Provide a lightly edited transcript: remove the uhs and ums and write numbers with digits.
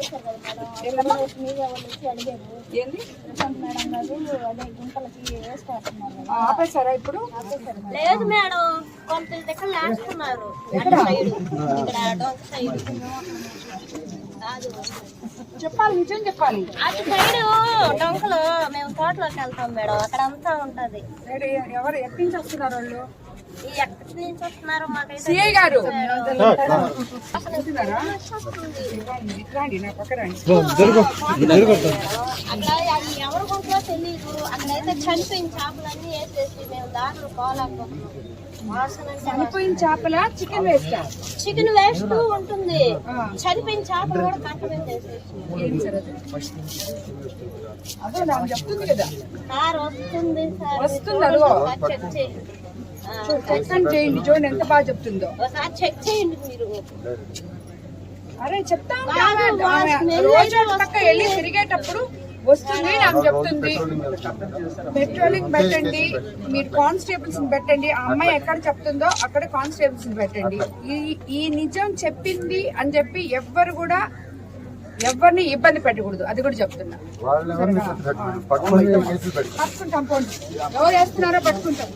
ఆపేశారు కదా madam. Media వాళ్ళు వచ్చి అడిగారు ఏంది మేడం గారు అదే గుంటలకి వేసుకుంటున్నారు. ఆపేశారా ఇప్పుడు? లేదు మేడం, కొంత దగ్గర వేస్తున్నారు. చెప్పాలి, నిజం చెప్పాలి. అటు సైడ్ డొంకలు మేము తోటలోకి వెళ్తాం మేడం, అక్కడ అంతా ఉంటది. ఎవరు ఎక్కడి నుంచి వస్తున్నారు వాళ్ళు? ఎక్కడి నుంచి వస్తున్నారు మాకైతే సిఐ గారు అక్కడ అది ఎవరు కొంట్లో తెలియదు. అక్కడైతే చనిపోయిన చేపలన్నీ వేసేసి మేము దాంట్లో పోలేకపోతున్నాం. చనిపోయిన చేపల చికెన్ వేస్ట్, చికెన్ వేస్ట్ ఉంటుంది, చనిపోయిన చేపలు కూడా కట్ట మీద వేసేసి. అదే నాకు చెప్తుంది కదా సార్ వస్తుంది సార్, వస్తుంది. అదిగో చెక్ చేయండి, చెక్ చేయండి, చూడండి ఎంత బాగా చెప్తుందో. ఒకసారి చెక్ చేయండి మీరు. అరే చెప్తాం, రోజు పక్క వెళ్ళి తిరిగేటప్పుడు వస్తుంది నాకు చెప్తుంది. పెట్రోలింగ్ పెట్టండి, మీరు కానిస్టేబుల్స్ పెట్టండి. ఆ అమ్మాయి ఎక్కడ చెప్తుందో అక్కడ కానిస్టేబుల్స్ పెట్టండి. ఈ నిజం చెప్పింది అని చెప్పి ఎవ్వరు కూడా ఎవరిని ఇబ్బంది పెట్టకూడదు, అది కూడా చెప్తున్నా. పట్టుకుంటాం, పోండి. ఎవరు వేస్తున్నారో పట్టుకుంటాం.